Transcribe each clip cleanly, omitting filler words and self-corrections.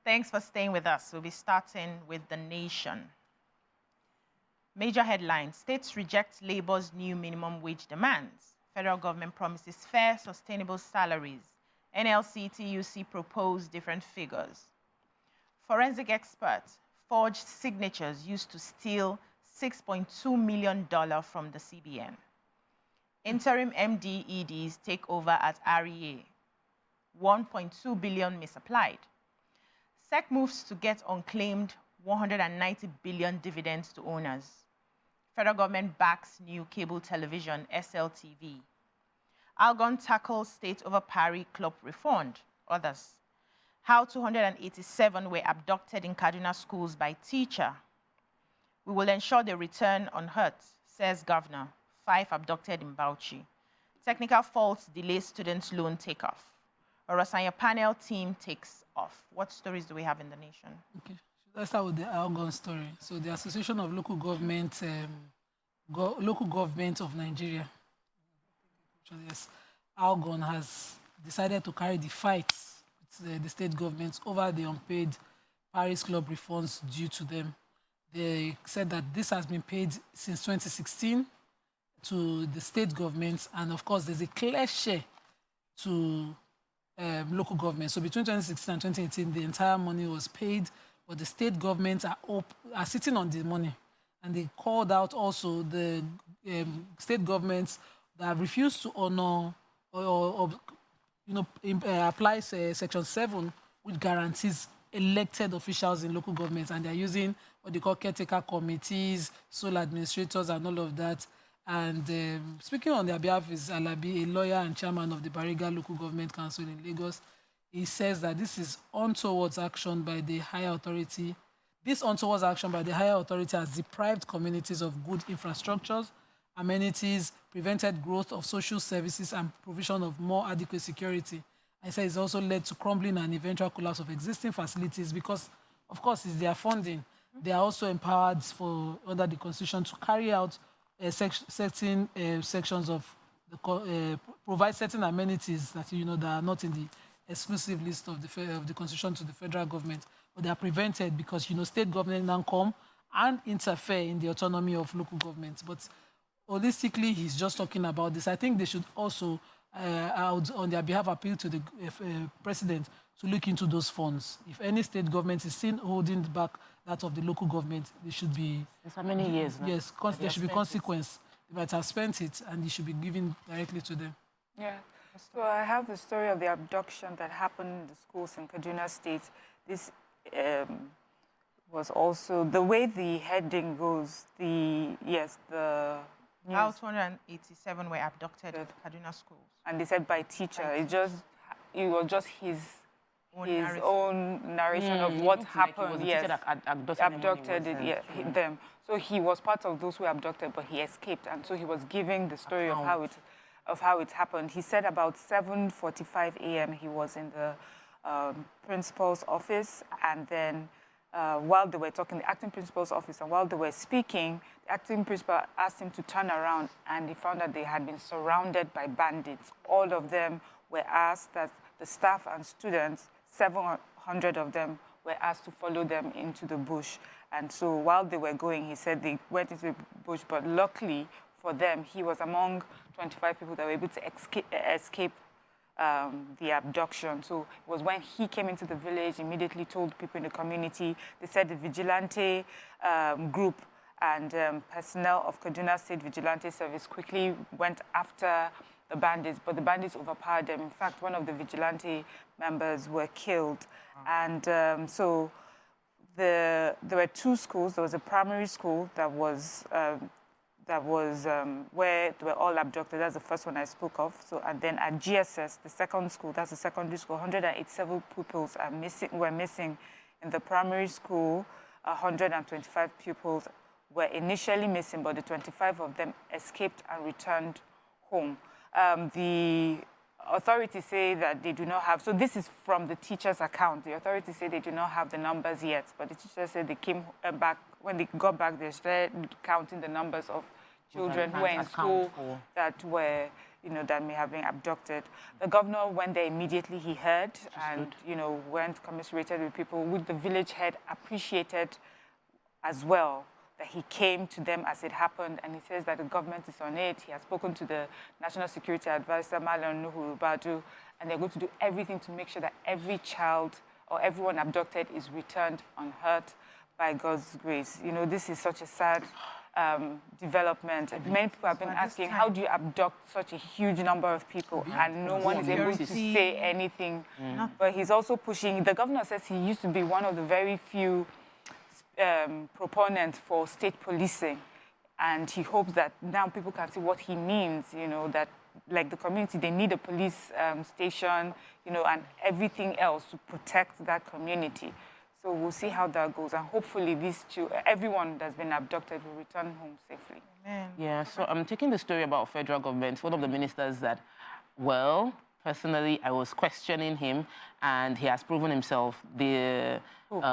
Thanks for staying with us. We'll be starting with the nation. Major headlines. States reject Labour's new minimum wage demands. Federal government promises fair, sustainable salaries. NLC, TUC propose different figures. Forensic experts forged signatures used to steal $6.2 million from the CBN. Interim MDEDs take over at REA. 1.2 billion misapplied. SEC moves to get unclaimed 190 billion dividends to owners. Federal government backs new cable television, SLTV. Algon tackles state over pari club refund. Others. How 287 were abducted in Kaduna schools by teacher. We will ensure they return unhurt, says governor. 5 abducted in Bauchi. Technical faults delay students' loan takeoff. Orosanya panel team takes off. What stories do we have in the nation? Okay, let's start with the Algon story. So the Association of Local Government of Nigeria, yes, Algon has decided to carry the fight with the state governments over the unpaid Paris Club refunds due to them. They said that this has been paid since 2016 to the state governments, and of course, there's a clear share to local government. So between 2016 and 2018, the entire money was paid, but the state governments are sitting on the money. And they called out also the state governments that refused to honor or apply Section 7, which guarantees elected officials in local governments, and they're using what they call caretaker committees, sole administrators, and all of that. And speaking on their behalf is Alabi, a lawyer and chairman of the Kuriga Local Government Council in Lagos. He says that this is untoward action by the higher authority. This untoward action by the higher authority has deprived communities of good infrastructures, amenities, prevented growth of social services, and provision of more adequate security. I say it's also led to crumbling and eventual collapse of existing facilities because, of course, it's their funding. They are also empowered under the Constitution to carry out certain sections of provide certain amenities that that are not in the exclusive list of the Constitution to the federal government, but they are prevented because state government now come and interfere in the autonomy of local governments. But holistically, he's just talking about this. I think they should also, on their behalf, appeal to the president to look into those funds. If any state government is seen holding back that of the local government, they should be... It's how many years now? Yes, there should be consequence. They might have spent it, and it should be given directly to them. Yeah. So I have the story of the abduction that happened in the schools in Kaduna State. This was also... The way the heading goes, How 287 were abducted in Kaduna schools. And they said by teacher. It was just his own narration of what happened. Yes, abducted them. So he was part of those who were abducted, but he escaped, and so he was giving the story of how it happened. He said about 7:45 a.m. he was in the principal's office, and then while they were talking, the acting principal's office, and while they were speaking, the acting principal asked him to turn around, and he found that they had been surrounded by bandits. All of them were asked, that the staff and students, 700 of them, were asked to follow them into the bush. And so while they were going, he said they went into the bush, but luckily for them, he was among 25 people that were able to escape the abduction. So it was when he came into the village, immediately told people in the community. They said the vigilante group and personnel of Kaduna State Vigilante Service quickly went after the bandits, but the bandits overpowered them. In fact, one of the vigilante members were killed. And so there were 2 schools. There was a primary school that was where they were all abducted. That's the first one I spoke of. So, and then at GSS, the second school, that's the secondary school, 187 pupils were missing. In the primary school, 125 pupils were initially missing, but the 25 of them escaped and returned home. The authorities say that they do not have, so this is from the teacher's account. The authorities say they do not have the numbers yet, but the teacher said they came back, when they got back, they started counting the numbers of children who were in school that were that may have been abducted. The governor went there immediately. He heard and, went commiserated with people. With the village head appreciated as well that he came to them as it happened, and he says that the government is on it. He has spoken to the National Security Advisor, Malam Nuhu Rubadu, and they're going to do everything to make sure that every child or everyone abducted is returned unhurt by God's grace. This is such a sad development. Many people have been asking, how do you abduct such a huge number of people and no one is able to say anything? But he's also pushing. The governor says he used to be one of the very few proponents for state policing, and he hopes that now people can see what he means, that like the community, they need a police station, and everything else to protect that community. So we'll see how that goes, and hopefully everyone that's been abducted will return home safely. Amen. Yeah, so I'm taking the story about federal government. One of the ministers that, well, personally, I was questioning him, and he has proven himself. The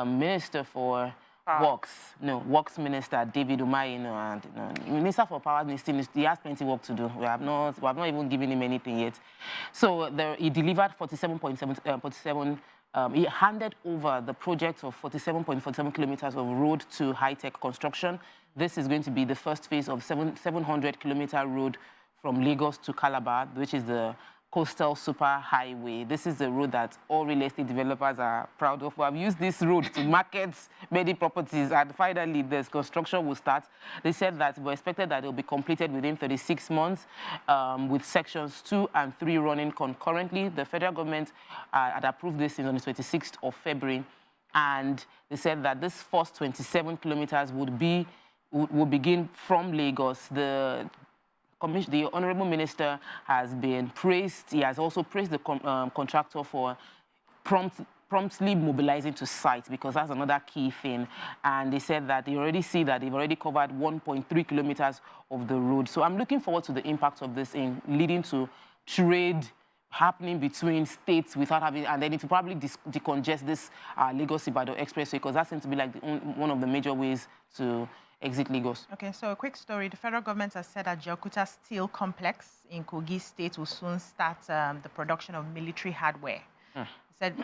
minister for Works Minister David Umahi, and Minister for Power, he has plenty of work to do. We have not even given him anything yet. So he delivered 47. He handed over the project of 47.47 kilometers of road to high-tech construction. This is going to be the first phase of 700-kilometer road from Lagos to Calabar, which is the coastal super highway. This is the road that all real estate developers are proud of. We have used this road to market many properties, and finally this construction will start. They said that we expected that it will be completed within 36 months, with sections 2 and 3 running concurrently. The federal government had approved this on the 26th of February, and they said that this first 27 kilometers would begin from Lagos. The Honorable Minister has been praised. He has also praised the contractor for promptly mobilizing to site, because that's another key thing. And they said that they already see that they've already covered 1.3 kilometers of the road. So I'm looking forward to the impact of this in leading to trade happening between states without having, and then it will probably decongest this Lagos-Ibadan expressway, because that seems to be like one of the major ways to exit Lagos. Okay, so a quick story. The federal government has said that Ajaokuta Steel Complex in Kogi State will soon start the production of military hardware. It said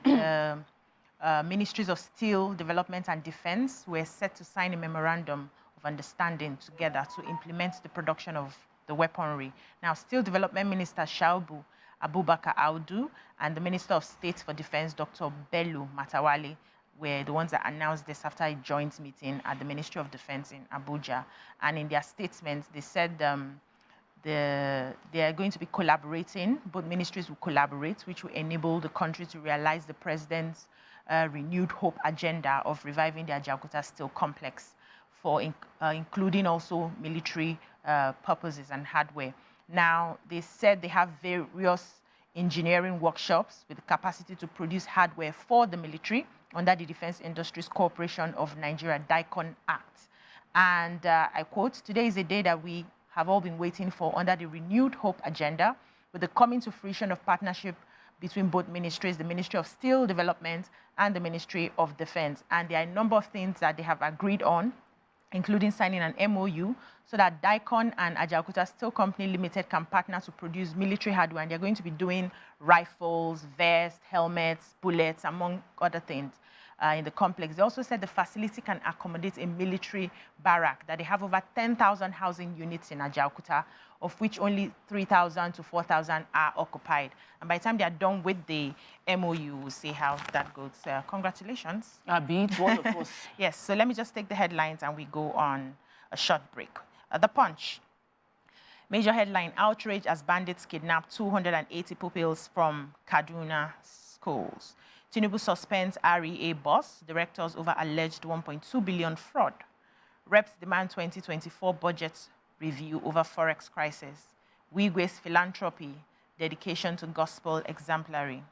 Ministries of Steel Development and Defense were set to sign a memorandum of understanding together to implement the production of the weaponry. Now, Steel Development Minister Shaubu Abubakar Audu and the Minister of State for Defense, Dr. Bello Matawali, were the ones that announced this after a joint meeting at the Ministry of Defense in Abuja. And in their statements, they said they are going to be collaborating. Both ministries will collaborate, which will enable the country to realize the president's renewed hope agenda of reviving the Ajaokuta Steel Complex, for including also military purposes and hardware. Now, they said they have various engineering workshops with the capacity to produce hardware for the military under the Defense Industries Corporation of Nigeria, DICON Act. And I quote, "Today is a day that we have all been waiting for under the renewed hope agenda, with the coming to fruition of partnership between both ministries, the Ministry of Steel Development and the Ministry of Defense." And there are a number of things that they have agreed on, including signing an MOU so that DICON and Ajaokuta Steel Company Limited can partner to produce military hardware. And they're going to be doing rifles, vests, helmets, bullets, among other things in the complex. They also said the facility can accommodate a military barrack, that they have over 10,000 housing units in Ajaokuta, of which only 3,000 to 4,000 are occupied. And by the time they are done with the MOU, we'll see how that goes. Congratulations. Beat, one of us. Yes, so let me just take the headlines and we go on a short break. The Punch. Major headline: Outrage as bandits kidnap 280 pupils from Kaduna schools. Tinubu suspends REA boss, directors over alleged 1.2 billion fraud. Reps demand 2024 budget review over forex crisis. Wigwe's philanthropy, dedication to gospel exemplary.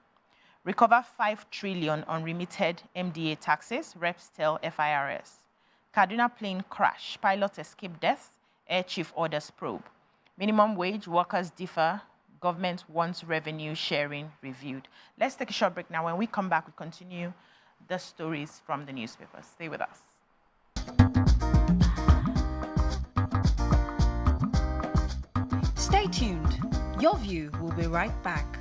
Recover 5 trillion unremitted MDA taxes, reps tell FIRS. Kaduna plane crash, pilots escape death, air chief orders probe. Minimum wage, workers differ, government wants revenue sharing reviewed. Let's take a short break now. When we come back, we continue the stories from the newspapers. Stay with us. Stay tuned. Your View will be right back.